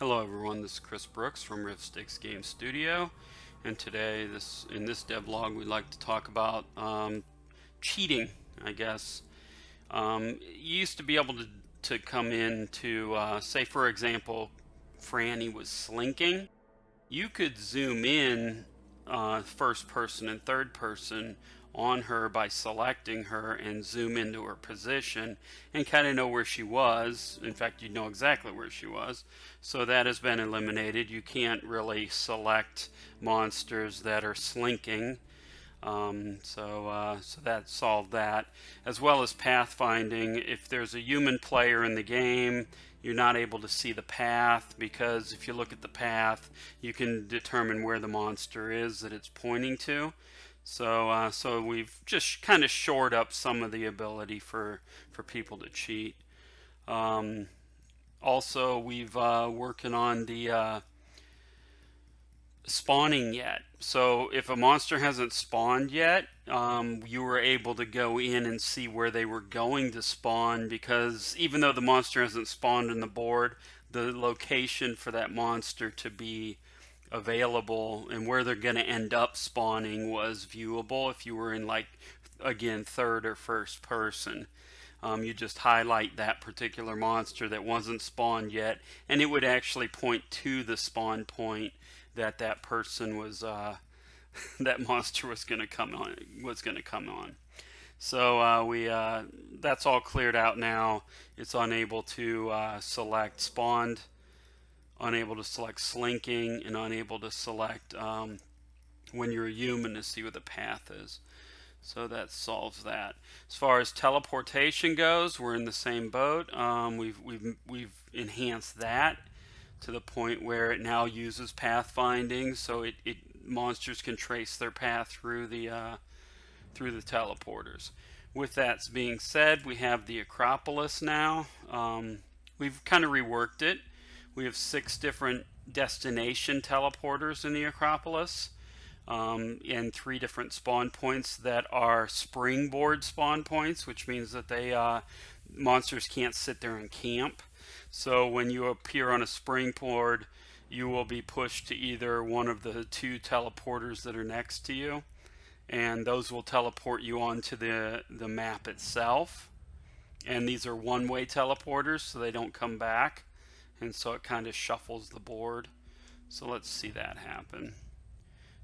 Hello everyone, this is Chris Brooks from Riffsticks Game Studio, and today in this devlog we'd like to talk about cheating, I guess. You used to be able to come in to, say for example, Franny was slinking. You could zoom in first person and third person on her by selecting her and zoom into her position and kind of know where she was. In fact, you'd know exactly where she was. So that has been eliminated. You can't really select monsters that are slinking. So that solved that, as well as pathfinding. If there's a human player in the game, you're not able to see the path, because if you look at the path, you can determine where the monster is that it's pointing to. So we've just kind of shored up some of the ability for people to cheat. Also, we've working on the spawning yet. So if a monster hasn't spawned yet, you were able to go in and see where they were going to spawn, because even though the monster hasn't spawned on the board, the location for that monster to be available and where they're going to end up spawning was viewable if you were in, like, again, third or first person. You just highlight that particular monster that wasn't spawned yet, and it would actually point to the spawn point that person was that monster was going to come on. So we that's all cleared out now. It's unable to select spawned, unable to select slinking, and unable to select when you're a human to see what the path is. So that solves that. As far as teleportation goes, we're in the same boat. We've enhanced that to the point where it now uses pathfinding, so it monsters can trace their path through the teleporters. With that being said, we have the Acropolis now. We've kind of reworked it. We have 6 different destination teleporters in the Acropolis, and 3 different spawn points that are springboard spawn points, which means that they monsters can't sit there and camp. So when you appear on a springboard, you will be pushed to either one of the 2 teleporters that are next to you, and those will teleport you onto the map itself. And these are one-way teleporters, so they don't come back, and so it kind of shuffles the board. So let's see that happen.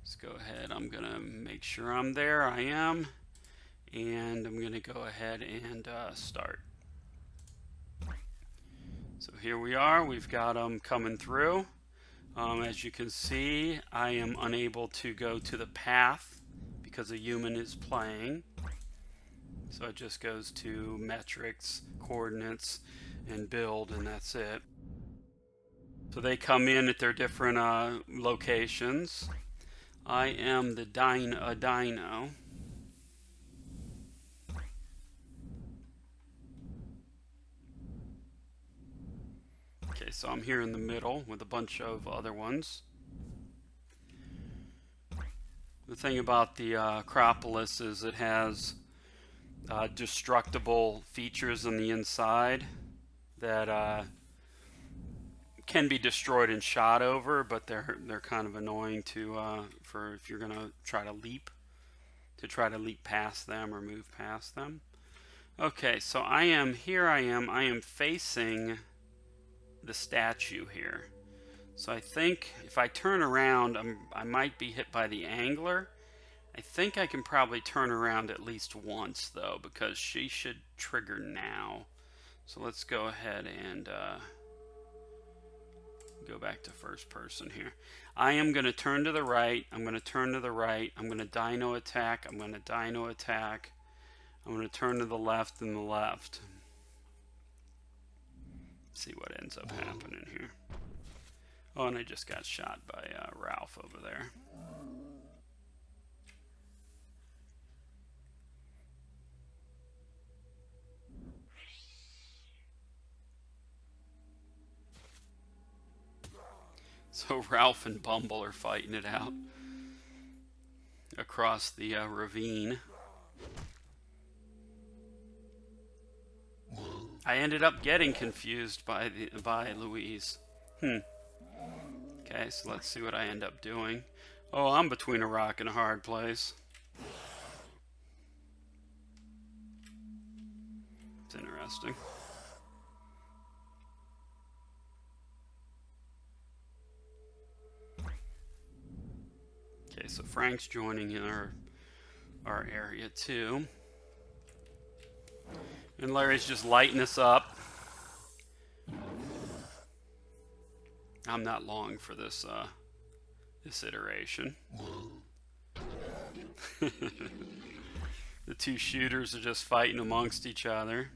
Let's go ahead. I'm gonna make sure I'm there. I am, and I'm gonna go ahead and start. So here we are. We've got them coming through. As you can see, I am unable to go to the path because a human is playing. So it just goes to metrics, coordinates, and build, and that's it. So they come in at their different locations. I am the dino. Okay, so I'm here in the middle with a bunch of other ones. The thing about the Acropolis is it has destructible features on the inside that can be destroyed and shot over, but they're kind of annoying to for if you're gonna try to leap past them or move past them. Okay, so I am facing the statue here. So I think if I turn around, I might be hit by the angler. I think I can probably turn around at least once, though, because she should trigger now. So let's go ahead and go back to first person here. I am going to turn to the right. I'm going to turn to the right. I'm going to dino attack. I'm going to dino attack. I'm going to turn to the left and the left. See what ends up happening here. Oh, and I just got shot by Ralph over there. So Ralph and Bumble are fighting it out across the ravine. I ended up getting confused by Louise. Okay, so let's see what I end up doing. Oh, I'm between a rock and a hard place. It's interesting. Okay, so Frank's joining in our area too. And Larry's just lighting us up. I'm not long for this this iteration. The two shooters are just fighting amongst each other.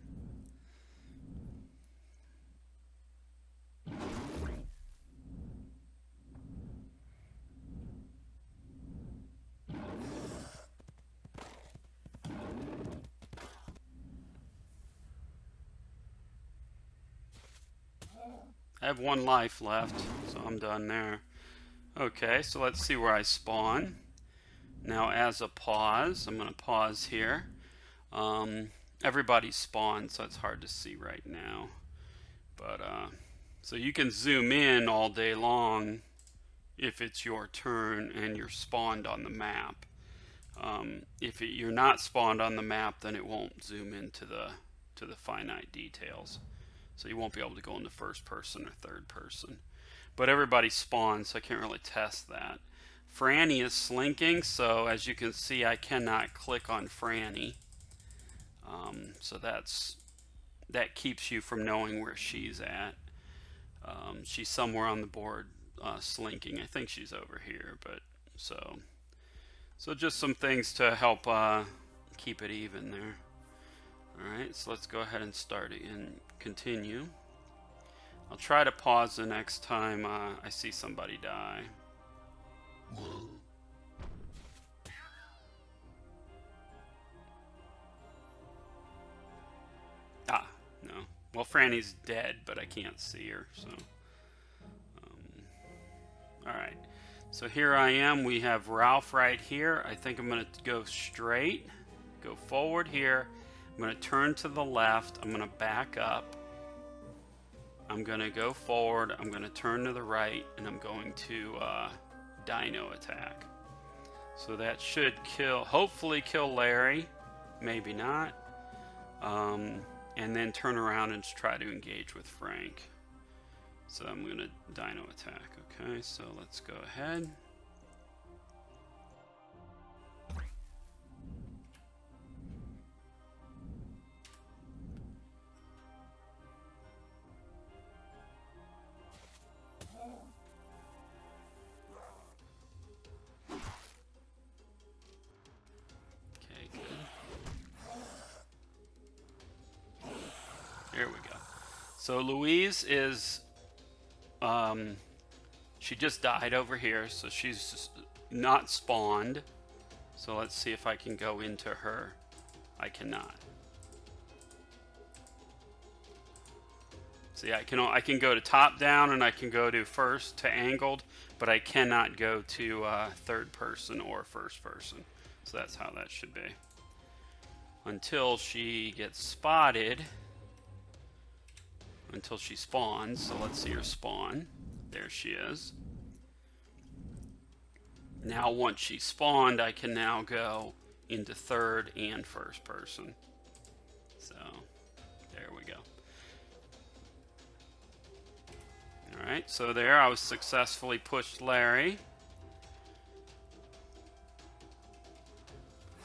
I have 1 life left, so I'm done there. Okay, so let's see where I spawn. Now as a pause, I'm going to pause here. Everybody's spawned, so it's hard to see right now. But so you can zoom in all day long if it's your turn and you're spawned on the map. If you're not spawned on the map, then it won't zoom into the finite details. So you won't be able to go into first person or third person. But everybody spawns, so I can't really test that. Franny is slinking, so as you can see, I cannot click on Franny. So that keeps you from knowing where she's at. She's somewhere on the board slinking. I think she's over here, but so just some things to help keep it even there. Alright, so let's go ahead and start it and continue. I'll try to pause the next time I see somebody die. Ah, no. Well, Franny's dead, but I can't see her, so. Alright, so here I am. We have Ralph right here. I think I'm going to go straight, go forward here. I'm going to turn to the left. I'm going to back up. I'm going to go forward. I'm going to turn to the right, and I'm going to dino attack. So that should hopefully kill Larry. Maybe not. And then turn around and try to engage with Frank. So I'm going to dino attack. Okay, so let's go ahead. Okay, good. There we go. So Louise is she just died over here, so she's not spawned. So let's see if I can go into her. I cannot. See, I can go to top down and I can go to first to angled, but I cannot go to third person or first person. So that's how that should be. Until she gets spotted. Until she spawns. So let's see her spawn. There she is. Now once she's spawned, I can now go into third and first person. So there we go. Alright, so there I was successfully pushed Larry.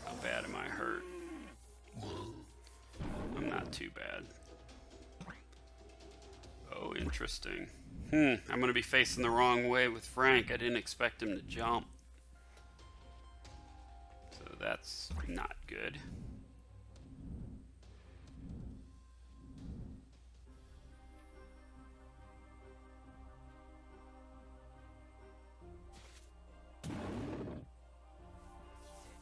How bad am I hurt? I'm not too bad. Oh, interesting. I'm going to be facing the wrong way with Frank. I didn't expect him to jump. So that's not good.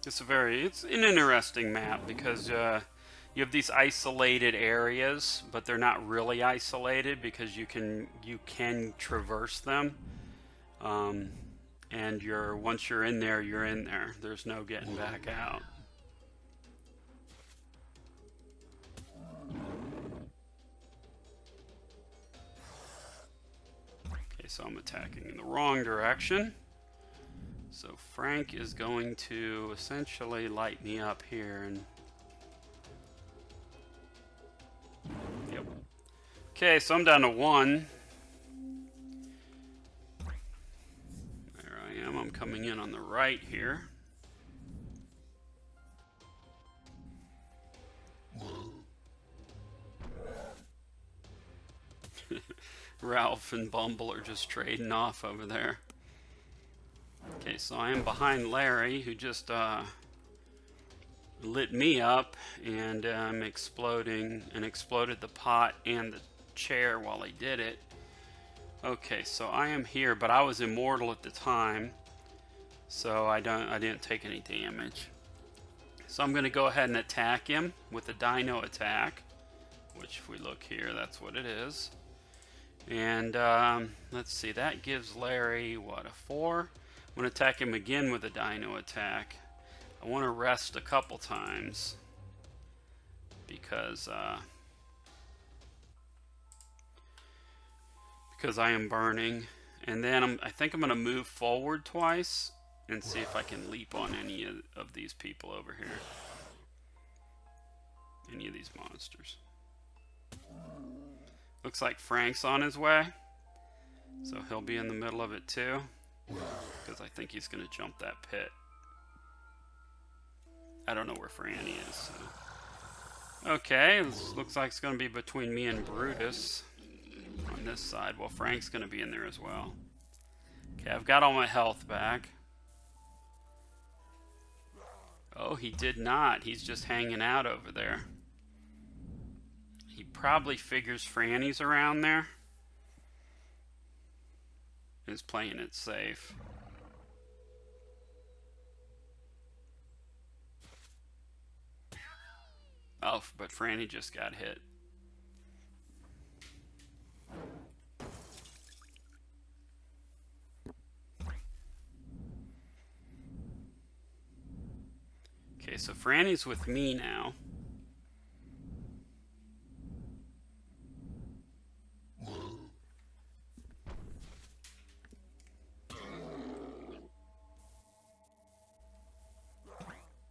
It's an interesting map because you have these isolated areas, but they're not really isolated because you can traverse them, and once you're in there, you're in there. There's no getting back out. Okay, so I'm attacking in the wrong direction. So Frank is going to essentially light me up here and... Yep. Okay, so I'm down to 1. There I am. I'm coming in on the right here. Ralph and Bumble are just trading off over there. Okay, so I am behind Larry, who just lit me up, and I'm exploding, and exploded the pot and the chair while he did it. Okay, so I am here, but I was immortal at the time, so I didn't take any damage. So I'm going to go ahead and attack him with a dino attack, which if we look here, that's what it is. And let's see, that gives Larry, what, a 4? I'm going to attack him again with a dino attack. I want to rest a couple times because I am burning. And then I think I'm going to move forward twice and see if I can leap on any of these people over here. Any of these monsters. Looks like Frank's on his way, so he'll be in the middle of it too, because I think he's going to jump that pit. I don't know where Franny is. So. Okay, this looks like it's going to be between me and Brutus on this side. Well, Frank's going to be in there as well. Okay, I've got all my health back. Oh, he did not. He's just hanging out over there. He probably figures Franny's around there. Is playing it safe. Oh, but Franny just got hit. Okay, so Franny's with me now.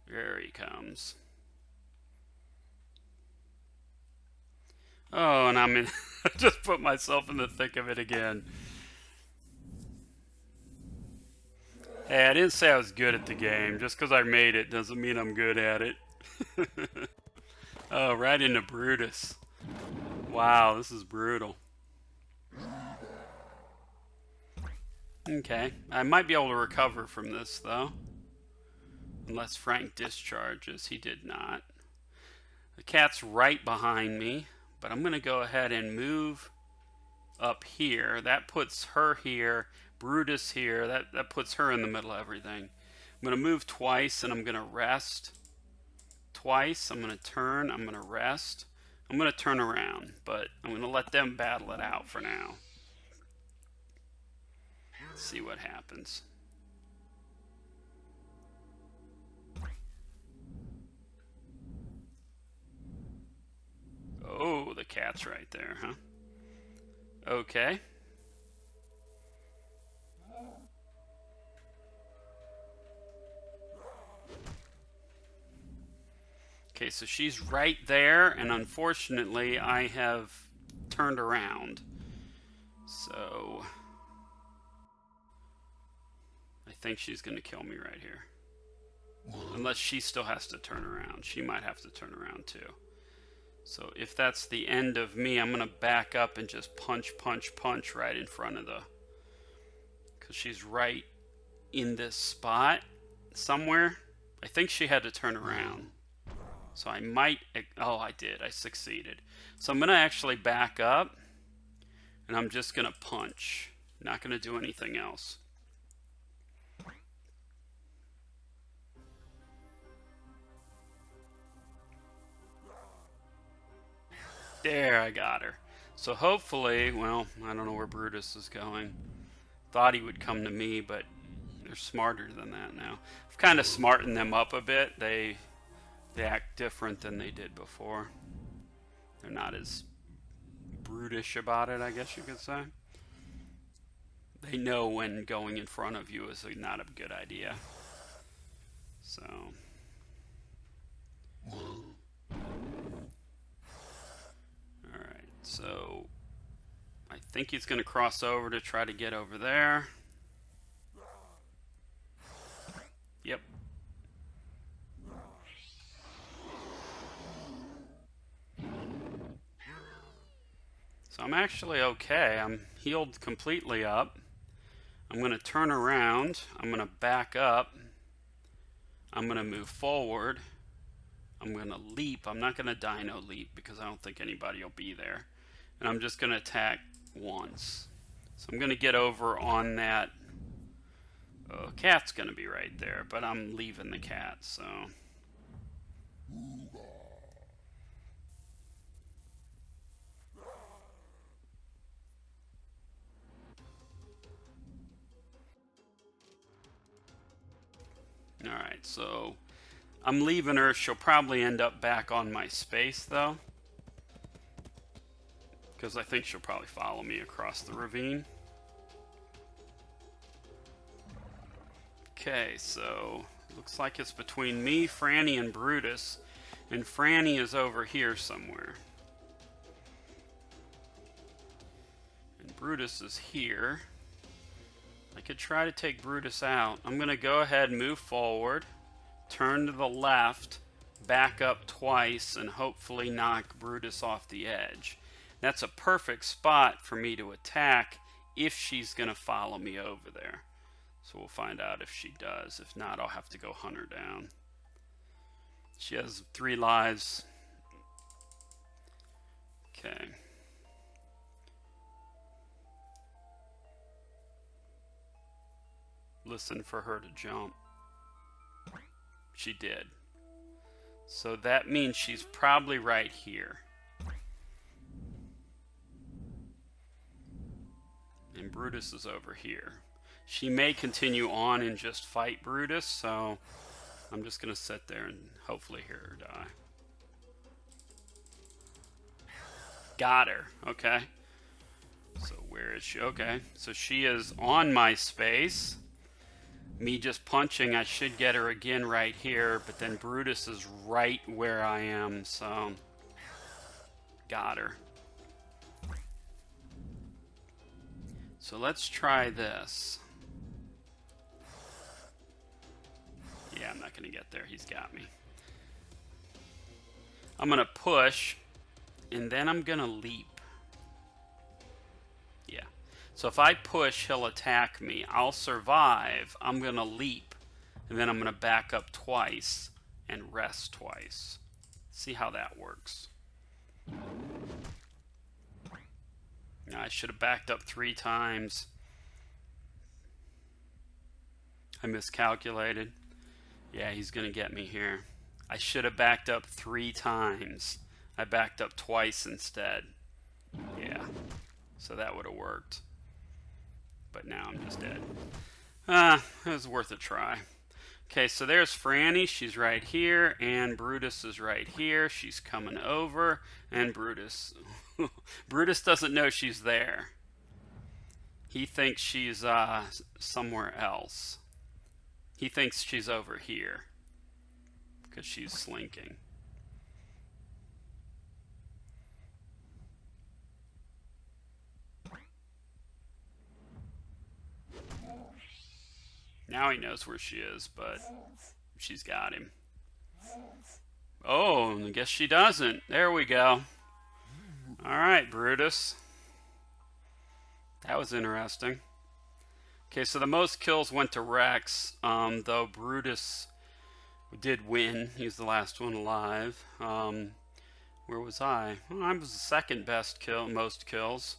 There he comes. Oh, and I'm in. I just put myself in the thick of it again. Hey, I didn't say I was good at the game. Just because I made it doesn't mean I'm good at it. Oh, right into Brutus. Wow, this is brutal. Okay, I might be able to recover from this, though. Unless Frank discharges. He did not. The cat's right behind me, but I'm going to go ahead and move up here. That puts her here. Brutus here. That puts her in the middle of everything. I'm going to move twice, and I'm going to rest. Twice. I'm going to turn. I'm going to rest. I'm going to turn around, but I'm going to let them battle it out for now. Let's see what happens. Oh, the cat's right there, huh? Okay. Okay, so she's right there, and unfortunately, I have turned around. So I think she's going to kill me right here. Unless she still has to turn around. She might have to turn around too. So if that's the end of me, I'm going to back up and just punch, punch, punch right in front of the... Because she's right in this spot somewhere. I think she had to turn around. So I might... Oh, I did. I succeeded. So I'm going to actually back up. And I'm just going to punch. Not going to do anything else. There, I got her. So hopefully, well, I don't know where Brutus is going. Thought he would come to me, but they're smarter than that now. I've kind of smartened them up a bit. They act different than they did before. They're not as brutish about it, I guess you could say. they know when going in front of you is not a good idea. So, alright, so I think he's going to cross over to try to get over there. Yep. So I'm actually okay. I'm healed completely up. I'm going to turn around. I'm going to back up. I'm going to move forward. I'm going to leap. I'm not going to dino leap because I don't think anybody will be there. And I'm just going to attack once. So I'm going to get over on that. Cat's going to be right there, but I'm leaving the cat, so. Alright, so I'm leaving her. She'll probably end up back on my space, though. Because I think she'll probably follow me across the ravine. Okay, so looks like it's between me, Franny, and Brutus. And Franny is over here somewhere. And Brutus is here. I could try to take Brutus out. I'm going to go ahead and move forward, turn to the left, back up twice, and hopefully knock Brutus off the edge. That's a perfect spot for me to attack if she's going to follow me over there. So we'll find out if she does. If not, I'll have to go hunt her down. She has 3 lives. Okay. Listen for her to jump. She did. So that means she's probably right here. And Brutus is over here. She may continue on and just fight Brutus, so I'm just going to sit there and hopefully hear her die. Got her. Okay. So where is she? Okay. So she is on my space. Me just punching, I should get her again right here, but then Brutus is right where I am, so got her. So let's try this. Yeah, I'm not going to get there. He's got me. I'm going to push, and then I'm going to leap. Yeah. So if I push, he'll attack me. I'll survive. I'm going to leap, and then I'm going to back up twice and rest twice. See how that works. Now, I should have backed up 3 times. I miscalculated. Yeah, he's going to get me here. I should have backed up 3 times. I backed up twice instead. Yeah. So that would have worked. But now I'm just dead. It was worth a try. Okay, so there's Franny. She's right here. And Brutus is right here. She's coming over. And Brutus... Brutus doesn't know she's there. He thinks she's somewhere else. He thinks she's over here. Because she's slinking. Now he knows where she is, but she's got him. Oh, I guess she doesn't. There we go. Alright, Brutus. That was interesting. Okay, so the most kills went to Rex, though Brutus did win. He's the last one alive. Where was I? Well, I was the second best kill, most kills.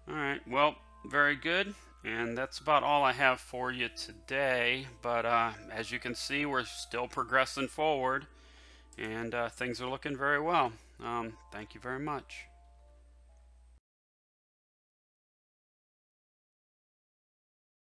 Alright, well, very good. And that's about all I have for you today. But as you can see, we're still progressing forward. And things are looking very well. Thank you very much.